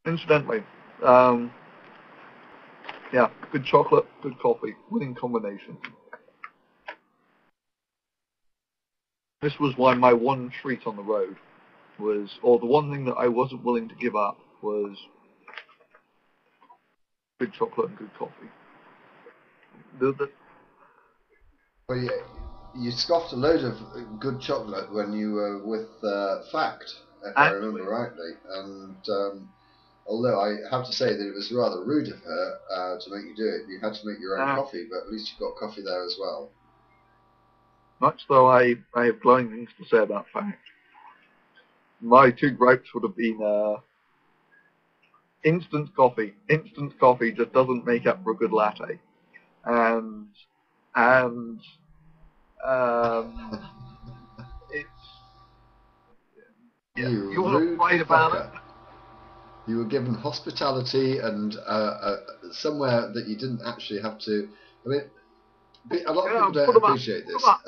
Incidentally, yeah, good chocolate, good coffee, winning combination. This was why my one treat on the road was, or the one thing that I wasn't willing to give up was good chocolate and good coffee. The Well, you scoffed a load of good chocolate when you were with Fact, if I remember actually, rightly. And although I have to say that it was rather rude of her to make you do it, you had to make your own coffee, but at least you got coffee there as well. much though I have glowing things to say about Fact, my two gripes would have been instant coffee. Instant coffee just doesn't make up for a good latte, and and it's yeah. You You want to rude fight about fucker. it? You were given hospitality and somewhere that you didn't actually have to. I mean, a lot of Yeah, people don't put them up. appreciate Put them this. up.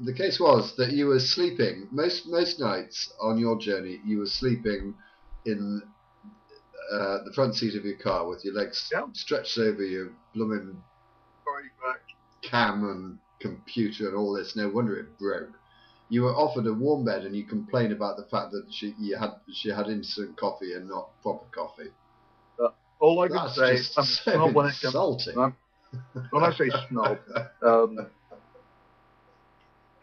The case was that you were sleeping most nights on your journey. You were sleeping in the front seat of your car with your legs Yeah. stretched over your blooming Sorry, Fact. cam and computer and all this. No wonder it broke. You were offered a warm bed, and you complained about the fact that she had instant coffee and not proper coffee. All I can That's say, just I'm a so snob when it comes. insulting. When I say snob,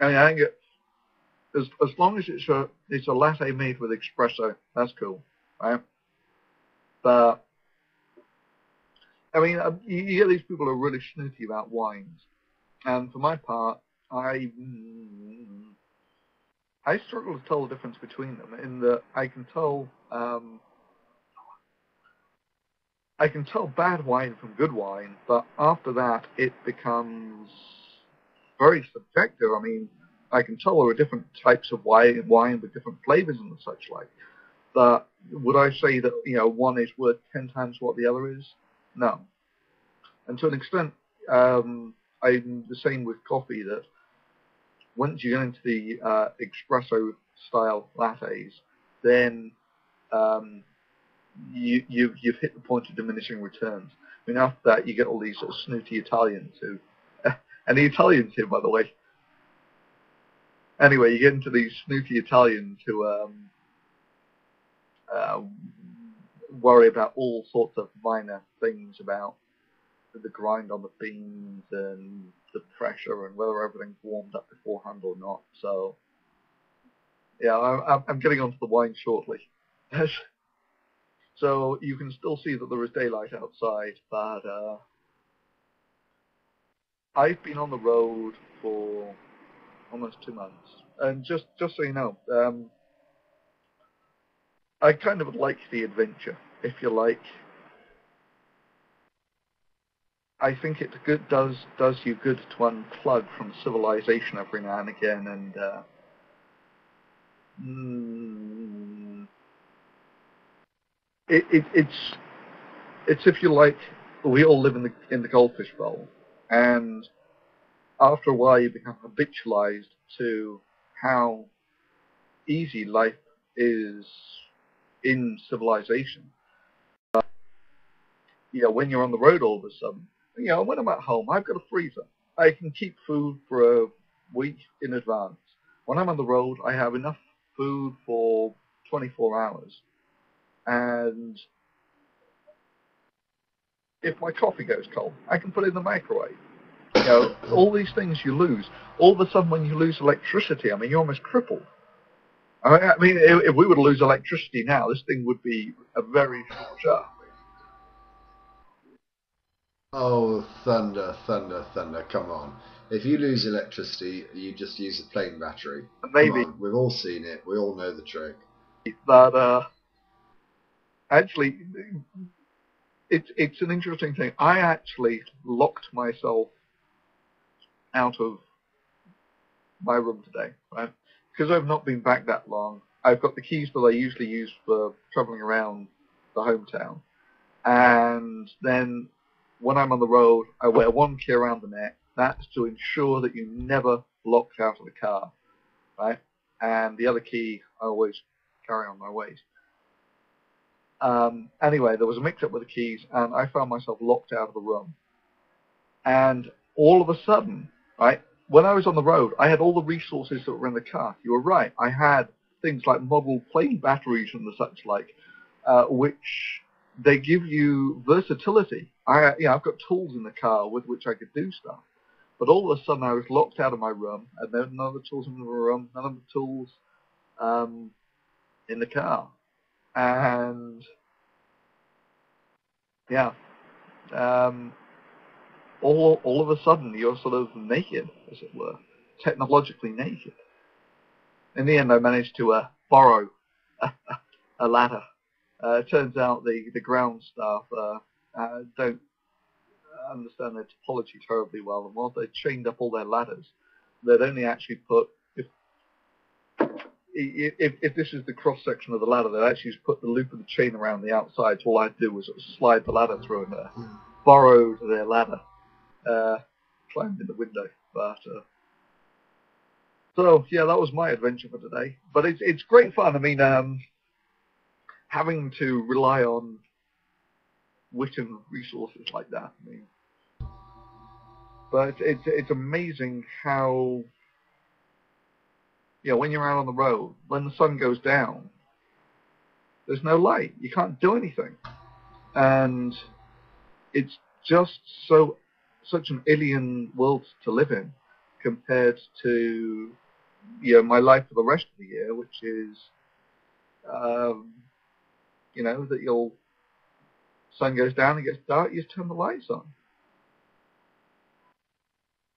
I think as long as it's a latte made with espresso, that's cool, right? But I mean, you hear these people are really snooty about wines, and for my part, I struggle to tell the difference between them. In that I can tell bad wine from good wine, but after that, it becomes very subjective. I mean, I can tell there are different types of wine with different flavors and such like. But would I say that one is worth 10 times what the other is? No. And to an extent, I'm the same with coffee. That once you get into the espresso style lattes, then you've hit the point of diminishing returns. I mean, after that, you get all these sort of snooty Italians who, and the Italians here, by the way. Anyway, you get into these snooty Italians who uh, worry about all sorts of minor things about the grind on the beans and the pressure and whether everything's warmed up beforehand or not. So, yeah, I'm getting onto the wine shortly. So you can still see that there is daylight outside, but I've been on the road for almost 2 months, and just so you know, I kind of like the adventure, if you like. I think it does you good to unplug from civilization every now and again, and it's if you like. We all live in the goldfish bowl, and after a while you become habitualized to how easy life is in civilization. When you're on the road all of a sudden, when I'm at home, I've got a freezer. I can keep food for a week in advance. When I'm on the road, I have enough food for 24 hours. And if my coffee goes cold, I can put it in the microwave. All these things you lose. All of a sudden, when you lose electricity, I mean, you're almost crippled. I mean, if we were to lose electricity now, this thing would be a very short shot. Oh, thunder, thunder, thunder, come on. If you lose electricity, you just use a plain battery. Come Maybe, on, we've all seen it. We all know the trick. but actually, it's an interesting thing. I actually locked myself out of my room today, right? Because I've not been back that long. I've got the keys that I usually use for traveling around the hometown. And then when I'm on the road, I wear one key around the neck. That's to ensure that you never locked out of the car, right? And the other key I always carry on my waist. Anyway, there was a mix-up with the keys, and I found myself locked out of the room. And all of a sudden, right, when I was on the road, I had all the resources that were in the car. You were right. I had things like model plane batteries and the such like, which they give you versatility. I've got tools in the car with which I could do stuff. But all of a sudden, I was locked out of my room, and there were none of the tools in the room, none of the tools in the car. And yeah, all of a sudden you're sort of naked, as it were, technologically naked. In the end, I managed to borrow a ladder. It turns out the ground staff don't understand their topology terribly well, and while they chained up all their ladders, they'd only actually put, if this is the cross section of the ladder, they'd actually just put the loop of the chain around the outside. So all I'd do was sort of slide the ladder through and borrowed their ladder, climbed in the window. But so yeah, that was my adventure for today. But it's great fun. I mean, having to rely on wit and resources like that. I mean, but it's amazing how, when you're out on the road, when the sun goes down, there's no light. You can't do anything, and it's just such an alien world to live in compared to my life for the rest of the year, which is that your sun goes down and gets dark, you just turn the lights on.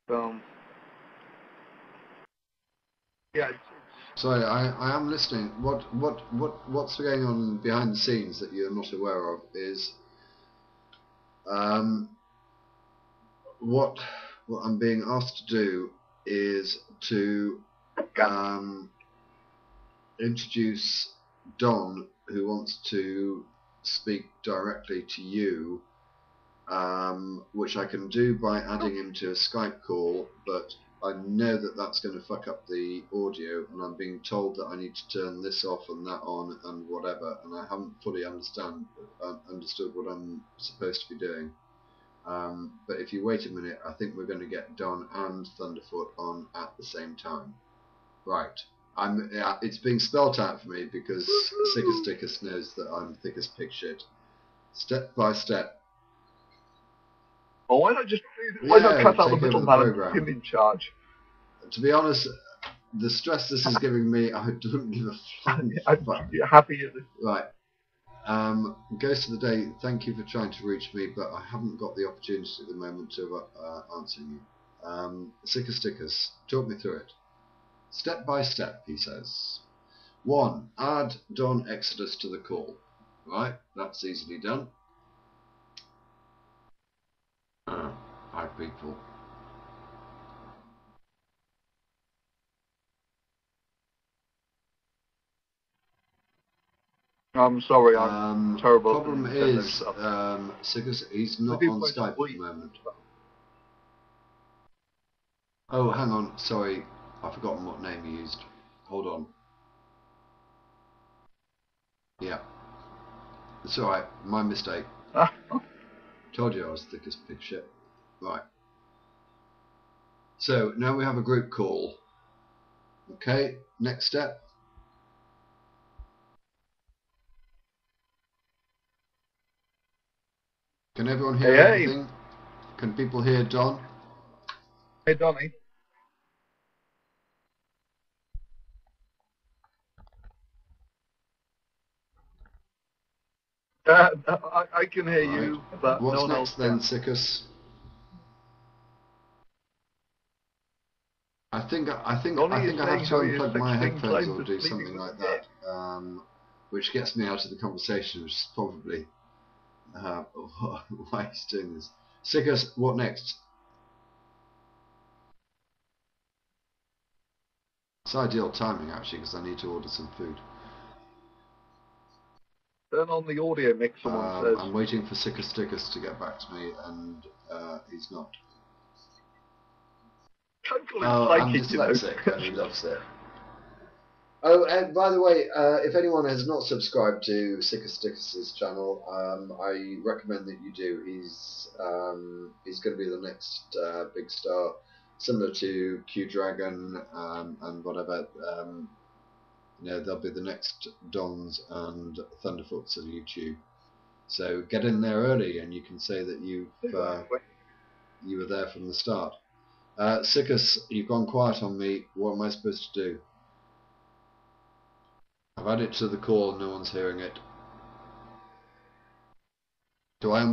So yeah. Sorry, I am listening. What's going on behind the scenes that you're not aware of is what I'm being asked to do is to introduce Don, who wants to speak directly to you, which I can do by adding him to a Skype call, but I know that that's going to fuck up the audio, and I'm being told that I need to turn this off and that on and whatever, and I haven't fully understood what I'm supposed to be doing. But if you wait a minute, I think we're going to get Don and Thunderfoot on at the same time. Right. It's being spelt out for me because Sickus Dickus knows that I'm thick as pig shit. Step by step. Oh, why not cut out the middleman and put him in charge? To be honest, the stress this is giving me, I don't give a flying fuck. You're happy at this. Right. Ghost of the Day, thank you for trying to reach me, but I haven't got the opportunity at the moment to answer you. Sickus Dickus, talk me through it. Step by step, he says. 1. Add Don Exodus to the call. Right, that's easily done. Hi, people. I'm sorry, I'm terrible. Problem is, Sickus, he's not on Skype at the moment. Oh, hang on, sorry, I've forgotten what name he used. Hold on. Yeah. It's alright, my mistake. Told you I was thick as pig shit. Right. So, now we have a group call. Okay, next step. Can everyone hear everything? Can people hear Don? Hey, Donnie. I can hear you, but what's no one next else then, can. Sickus? I think I have to unplug my headphones or do something like that, which gets me out of the conversation, which is probably why he's doing this. Sickus, what next? It's ideal timing actually, because I need to order some food. Turn on the audio mix, someone says. I'm waiting for Sickus Dickus to get back to me, and he's not. I'm dyslexic and he loves it. Oh, and by the way, if anyone has not subscribed to Stickers' channel, I recommend that you do. He's going to be the next big star, similar to Q Dragon and whatever. They'll be the next Dons and Thunderfoots of YouTube. So get in there early, and you can say that you were there from the start. Sickers, you've gone quiet on me. What am I supposed to do? I've added to the call, no one's hearing it. Do I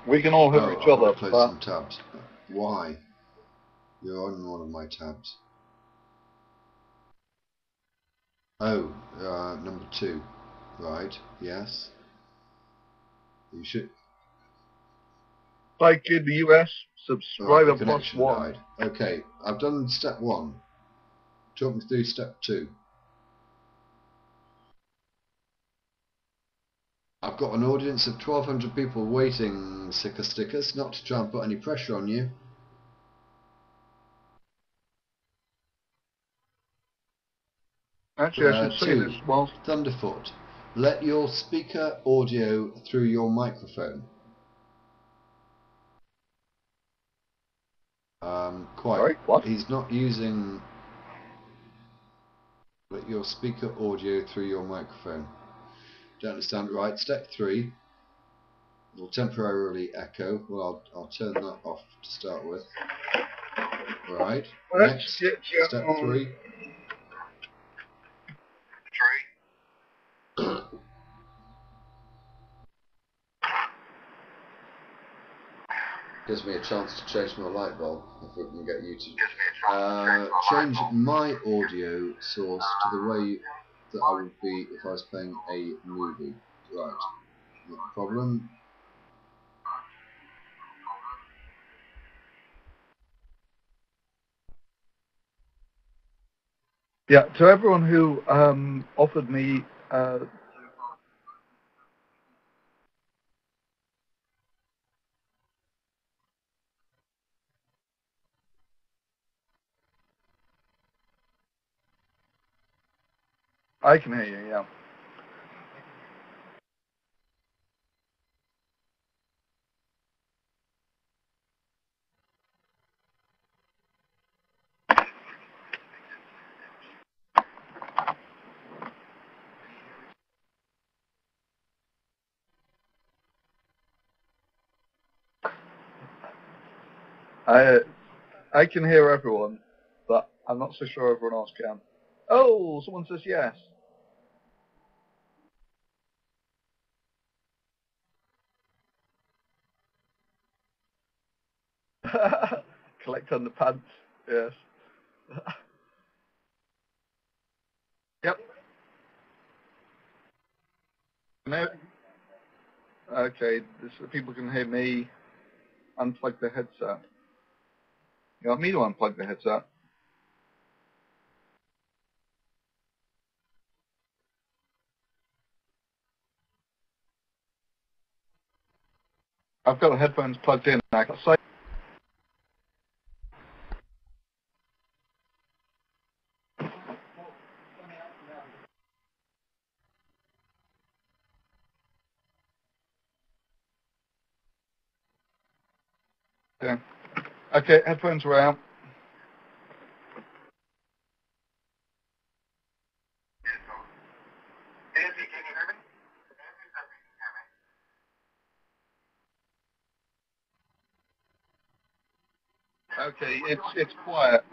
We can all hear each other. I've closed some tabs. Why? You're on one of my tabs. Oh, number 2. Right, yes. You should... Like in the US, subscriber right, plus 1. Died. Okay, I've done step 1. Talk me through step 2. I've got an audience of 1,200 people waiting, Stickers, not to try and put any pressure on you. Actually, I should say this whilst... Thunderfoot, let your speaker audio through your microphone. Sorry, what? He's not using... Let your speaker audio through your microphone. Don't understand. Right, step 3. It'll temporarily echo. Well, I'll turn that off to start with. Right. Next, step 3. Gives me a chance to change my light bulb if we can get you to change my audio source to the way that I would be if I was playing a movie. Right, not a problem. Yeah, to everyone who offered me I can hear you, yeah. I can hear everyone, but I'm not so sure everyone else can. Oh, someone says yes. Collect underpants, yes. Yep. No. Okay, people can hear me. Unplug the headset. You want me to unplug the headset? I've got the headphones plugged in. I can say. Yeah. Okay, headphones are out. Okay, it's quiet.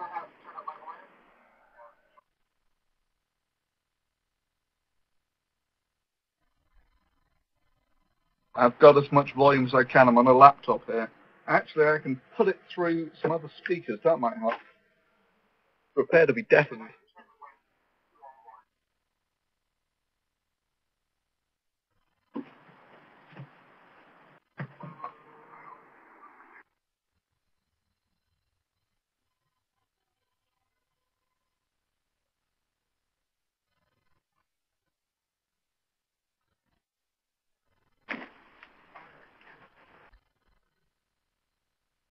I've got as much volume as I can. I'm on a laptop here. Actually, I can put it through some other speakers. That might help. Prepare to be deafened.